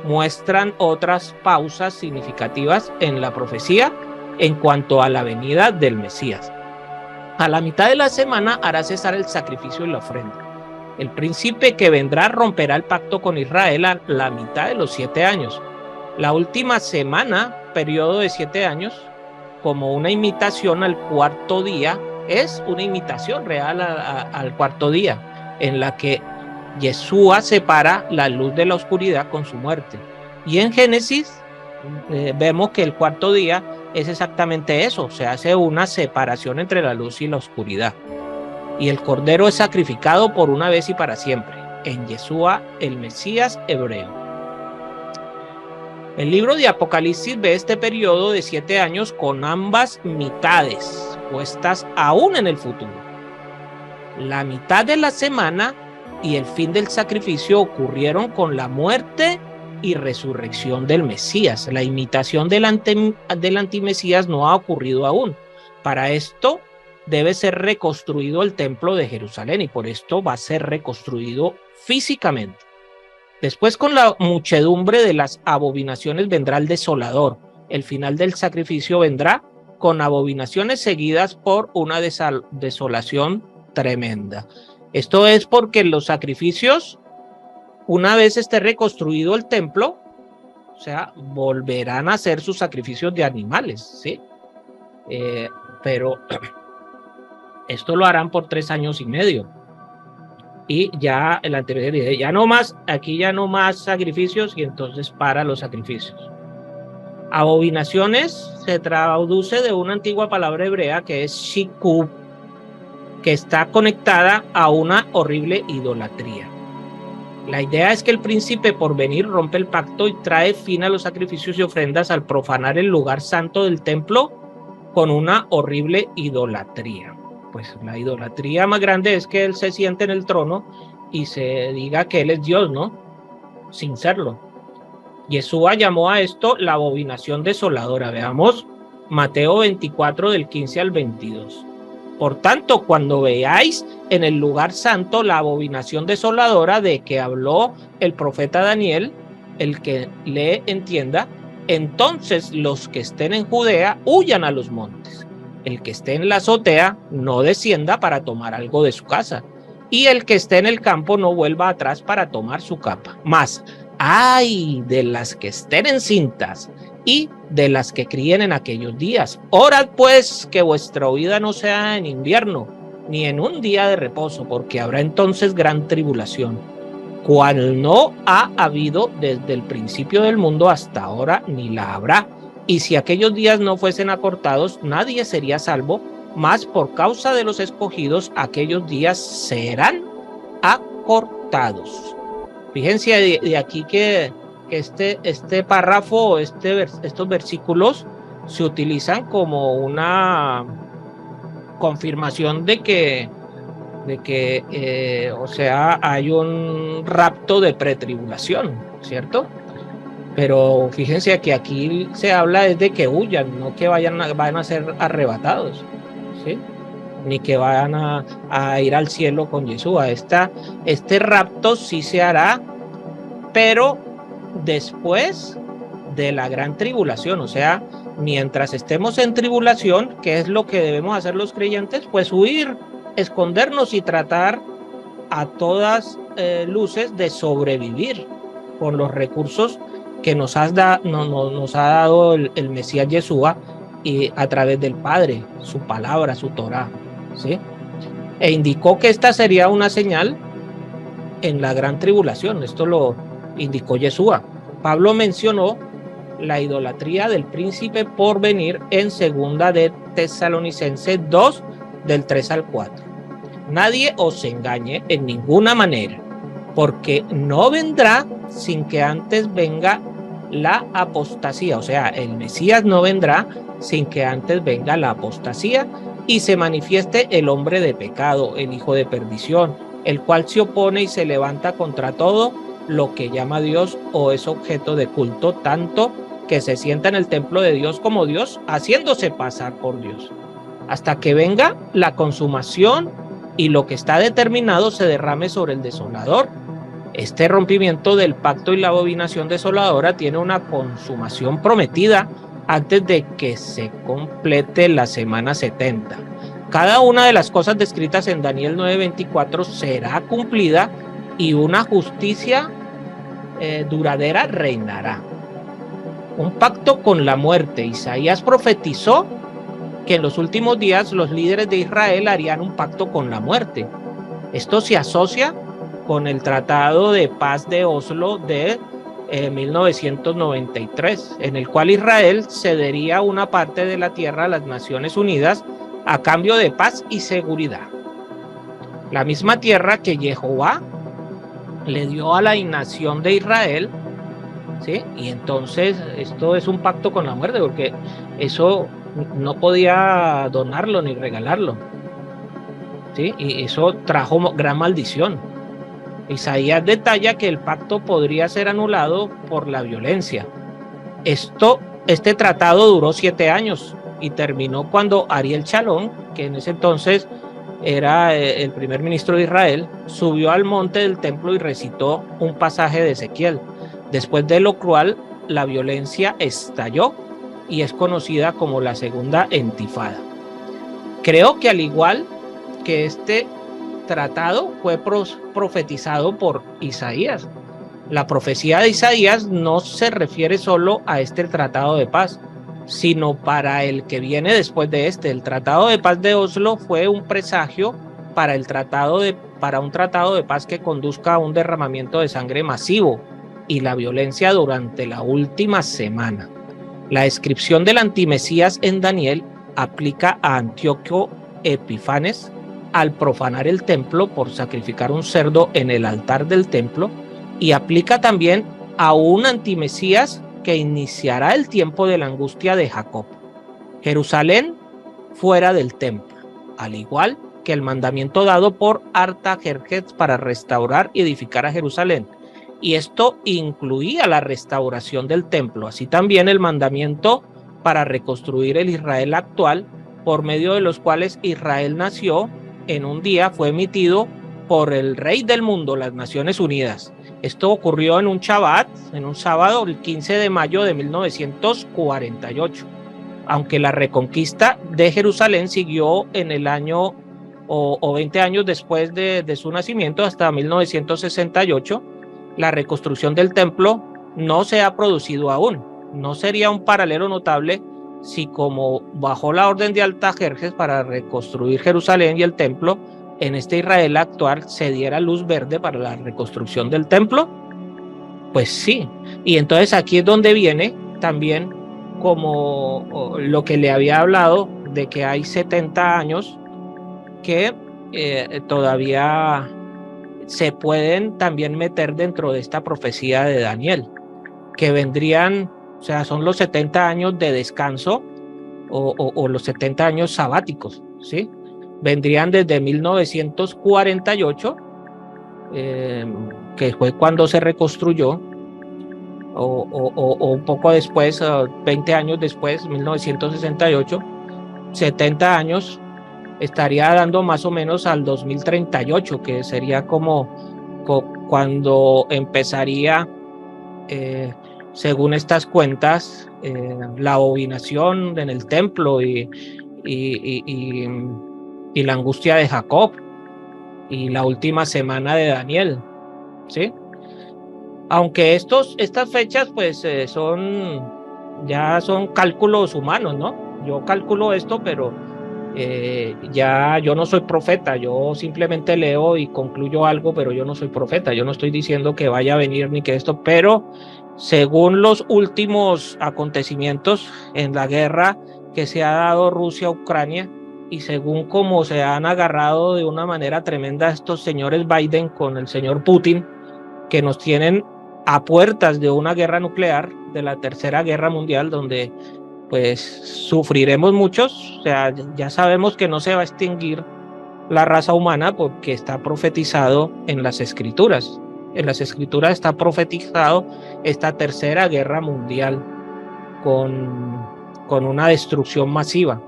muestran otras pausas significativas en la profecía en cuanto a la venida del Mesías. A la mitad de la semana hará cesar el sacrificio y la ofrenda. El príncipe que vendrá romperá el pacto con Israel a la mitad de los 7 años. La última semana, periodo de 7 años, como una imitación al cuarto día, es una imitación real al cuarto día, en la que Yeshua separa la luz de la oscuridad con su muerte. Y en Génesis vemos que el cuarto día es exactamente eso, se hace una separación entre la luz y la oscuridad. Y el cordero es sacrificado por una vez y para siempre, en Yeshua, el Mesías hebreo. El libro de Apocalipsis ve este periodo de 7 años con ambas mitades puestas aún en el futuro. La mitad de la semana y el fin del sacrificio ocurrieron con la muerte y resurrección del Mesías. La imitación del antimesías no ha ocurrido aún. Para esto debe ser reconstruido el templo de Jerusalén, y por esto va a ser reconstruido físicamente. Después, con la muchedumbre de las abominaciones vendrá el desolador. El final del sacrificio vendrá con abominaciones seguidas por una desolación tremenda. Esto es porque los sacrificios, una vez esté reconstruido el templo, o sea, volverán a hacer sus sacrificios de animales, ¿sí? Pero esto lo harán por 3 años y medio. Y ya el anterior dice, ya no más, aquí ya no más sacrificios, y entonces para los sacrificios. Abominaciones se traduce de una antigua palabra hebrea que es shikub, que está conectada a una horrible idolatría. La idea es que el príncipe por venir rompe el pacto y trae fin a los sacrificios y ofrendas al profanar el lugar santo del templo con una horrible idolatría. Pues la idolatría más grande es que él se siente en el trono y se diga que él es Dios, ¿no? Sin serlo. Yeshua llamó a esto la abominación desoladora. Veamos Mateo 24 del 15 al 22. Por tanto, cuando veáis en el lugar santo la abominación desoladora de que habló el profeta Daniel, el que le entienda, entonces los que estén en Judea huyan a los montes. El que esté en la azotea no descienda para tomar algo de su casa, y el que esté en el campo no vuelva atrás para tomar su capa. Mas, ay de las que estén encintas y de las que críen en aquellos días. Orad pues que vuestra huida no sea en invierno, ni en un día de reposo, porque habrá entonces gran tribulación, cual no ha habido desde el principio del mundo hasta ahora, ni la habrá. Y si aquellos días no fuesen acortados, nadie sería salvo, mas por causa de los escogidos, aquellos días serán acortados. Fíjense de aquí que este párrafo, estos versículos se utilizan como una confirmación de que o sea, hay un rapto de pretribulación, ¿cierto? Pero fíjense que aquí se habla de que huyan, no que vayan a ser arrebatados, ¿sí? Ni que vayan a ir al cielo con Yeshua. Este rapto sí se hará, pero después de la gran tribulación, o sea, mientras estemos en tribulación, ¿qué es lo que debemos hacer los creyentes? Pues huir, escondernos y tratar a todas luces de sobrevivir con los recursos que nos ha dado el Mesías Yeshua y a través del Padre, su palabra, su Torá, ¿sí? E indicó que esta sería una señal en la gran tribulación. Esto lo indicó Yeshua. Pablo mencionó la idolatría del príncipe por venir en segunda de Tesalonicenses 2 del 3 al 4. Nadie os engañe en ninguna manera, porque no vendrá sin que antes venga la apostasía, o sea, el Mesías no vendrá sin que antes venga la apostasía y se manifieste el hombre de pecado, el hijo de perdición, el cual se opone y se levanta contra todo lo que llama Dios o es objeto de culto, tanto que se sienta en el templo de Dios como Dios, haciéndose pasar por Dios, hasta que venga la consumación y lo que está determinado se derrame sobre el desolador. Este rompimiento del pacto y la abominación desoladora tiene una consumación prometida antes de que se complete la semana 70. Cada una de las cosas descritas en Daniel 9:24 será cumplida y una justicia duradera reinará. Un pacto con la muerte. Isaías profetizó que en los últimos días los líderes de Israel harían un pacto con la muerte. Esto se asocia con el Tratado de Paz de Oslo de 1993, en el cual Israel cedería una parte de la tierra a las Naciones Unidas a cambio de paz y seguridad. La misma tierra que Jehová le dio a la nación de Israel, ¿sí? Y entonces esto es un pacto con la muerte, porque eso no podía donarlo ni regalarlo, ¿sí? Y eso trajo gran maldición. Isaías detalla que el pacto podría ser anulado por la violencia. Este tratado duró 7 años y terminó cuando Ariel Sharon, que en ese entonces era el primer ministro de Israel, subió al monte del templo y recitó un pasaje de Ezequiel, después de lo cual la violencia estalló y es conocida como la segunda intifada. Creo que al igual que este tratado fue profetizado por Isaías. La profecía de Isaías no se refiere solo a este tratado de paz, sino para el que viene después de este. El Tratado de Paz de Oslo fue un presagio para un tratado de paz que conduzca a un derramamiento de sangre masivo y la violencia durante la última semana. La descripción del antimesías en Daniel aplica a Antíoco Epifanes al profanar el templo por sacrificar un cerdo en el altar del templo, y aplica también a un antimesías que iniciará el tiempo de la angustia de Jacob. Jerusalén fuera del templo, al igual que el mandamiento dado por Artajerjes para restaurar y edificar a Jerusalén. Y esto incluía la restauración del templo, así también el mandamiento para reconstruir el Israel actual, por medio de los cuales Israel nació en un día, fue emitido por el rey del mundo, las Naciones Unidas. Esto ocurrió en un Shabbat, en un sábado, el 15 de mayo de 1948. Aunque la reconquista de Jerusalén siguió en el año o 20 años después de su nacimiento, hasta 1968, la reconstrucción del templo no se ha producido aún. No sería un paralelo notable si, como bajó la orden de Artajerjes para reconstruir Jerusalén y el templo, en este Israel actual se diera luz verde para la reconstrucción del templo. Pues sí, y entonces aquí es donde viene también como lo que le había hablado de que hay 70 años que todavía se pueden también meter dentro de esta profecía de Daniel, que vendrían, o sea, son los 70 años de descanso o los 70 años sabáticos, ¿sí? Vendrían desde 1948, que fue cuando se reconstruyó, o un poco después, 20 años después, 1968, 70 años, estaría dando más o menos al 2038, que sería como cuando empezaría, según estas cuentas, la abominación en el templo y la angustia de Jacob y la última semana de Daniel, ¿sí? Aunque estas fechas pues ya son cálculos humanos, ¿no? Yo calculo esto, pero ya yo no soy profeta, yo simplemente leo y concluyo algo, pero yo no soy profeta, yo no estoy diciendo que vaya a venir ni que esto, pero según los últimos acontecimientos en la guerra que se ha dado Rusia-Ucrania, y según cómo se han agarrado de una manera tremenda estos señores Biden con el señor Putin, que nos tienen a puertas de una guerra nuclear, de la tercera guerra mundial, donde pues sufriremos muchos. O sea, ya sabemos que no se va a extinguir la raza humana porque está profetizado en las escrituras. En las escrituras está profetizado esta tercera guerra mundial con una destrucción masiva.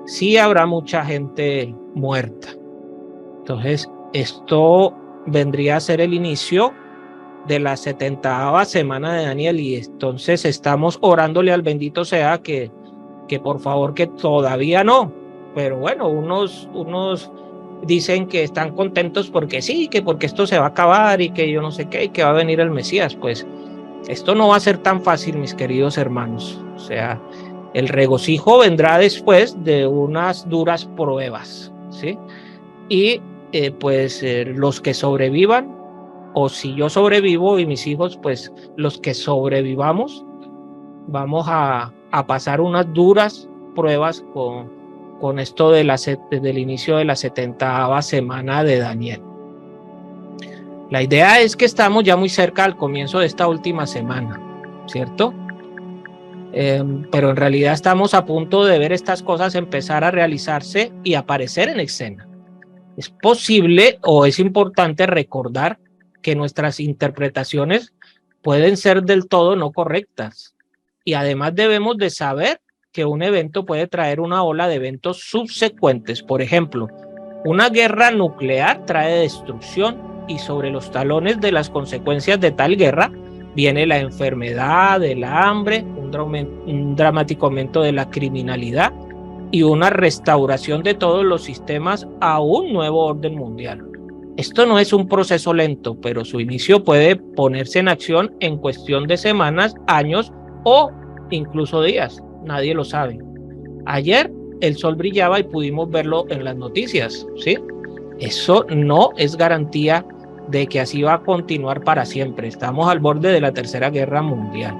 Sí habrá mucha gente muerta. Entonces, esto vendría a ser el inicio de la 70ª semana de Daniel, y entonces estamos orándole al bendito sea que por favor, que todavía no, pero bueno, unos dicen que están contentos porque sí, que porque esto se va a acabar y que yo no sé qué, y que va a venir el Mesías. Pues esto no va a ser tan fácil, mis queridos hermanos. O sea, el regocijo vendrá después de unas duras pruebas, ¿sí? Y los que sobrevivan, o si yo sobrevivo y mis hijos, pues los que sobrevivamos, vamos a pasar unas duras pruebas con esto desde el inicio de la 70ª semana de Daniel. La idea es que estamos ya muy cerca al comienzo de esta última semana, ¿cierto? Pero en realidad estamos a punto de ver estas cosas empezar a realizarse y aparecer en escena. Es posible o es importante recordar que nuestras interpretaciones pueden ser del todo no correctas, y además debemos de saber que un evento puede traer una ola de eventos subsecuentes. Por ejemplo, una guerra nuclear trae destrucción, y sobre los talones de las consecuencias de tal guerra viene la enfermedad, el hambre, un dramático aumento de la criminalidad y una restauración de todos los sistemas a un nuevo orden mundial. Esto no es un proceso lento, pero su inicio puede ponerse en acción en cuestión de semanas, años o incluso días. Nadie lo sabe. Ayer el sol brillaba y pudimos verlo en las noticias, ¿sí? Eso no es garantía de que así va a continuar para siempre. Estamos al borde de la Tercera Guerra Mundial.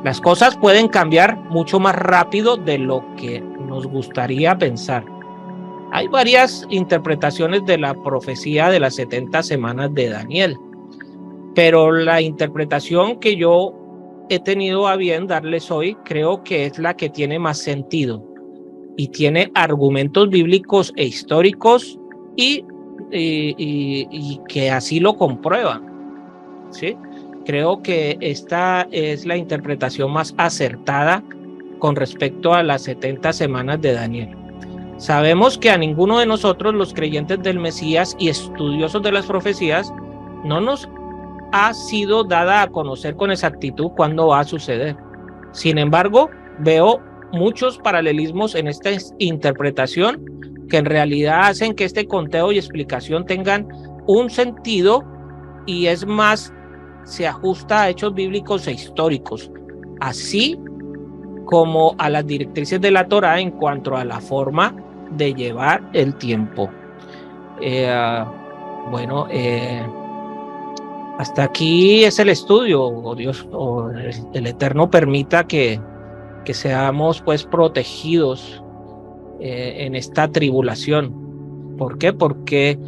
Las cosas pueden cambiar mucho más rápido de lo que nos gustaría pensar. Hay varias interpretaciones de la profecía de las 70 semanas de Daniel, pero la interpretación que yo he tenido a bien darles hoy creo que es la que tiene más sentido y tiene argumentos bíblicos e históricos y que así lo comprueban, ¿sí? Creo que esta es la interpretación más acertada con respecto a las 70 semanas de Daniel. Sabemos que a ninguno de nosotros, los creyentes del Mesías y estudiosos de las profecías, no nos ha sido dada a conocer con exactitud cuándo va a suceder. Sin embargo, veo muchos paralelismos en esta interpretación que en realidad hacen que este conteo y explicación tengan un sentido y es más, se ajusta a hechos bíblicos e históricos, así como a las directrices de la Torá en cuanto a la forma de llevar el tiempo. Hasta aquí es el estudio, o Dios, o el Eterno permita que seamos pues protegidos en esta tribulación. ¿Por qué? Porque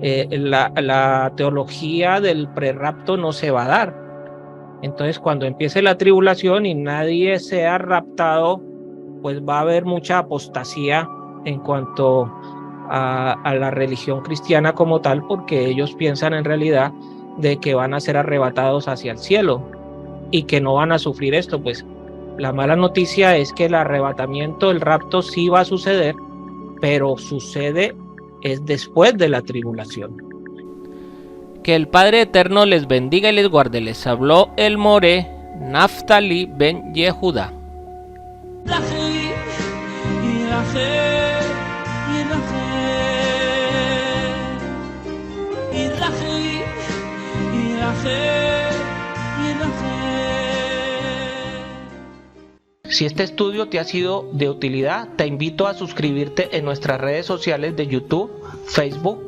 la teología del prerrapto no se va a dar. Entonces, cuando empiece la tribulación y nadie sea raptado, pues va a haber mucha apostasía en cuanto a la religión cristiana como tal, porque ellos piensan en realidad de que van a ser arrebatados hacia el cielo y que no van a sufrir esto. Pues la mala noticia es que el arrebatamiento, el rapto sí va a suceder, pero sucede es después de la tribulación. Que el Padre Eterno les bendiga y les guarde. Les habló el Moré Naftali ben Yehuda. Si este estudio te ha sido de utilidad, te invito a suscribirte en nuestras redes sociales de YouTube, Facebook,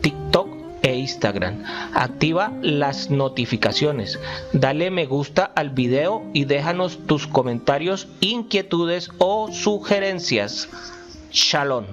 TikTok e Instagram. Activa las notificaciones, dale me gusta al video y déjanos tus comentarios, inquietudes o sugerencias. Shalom.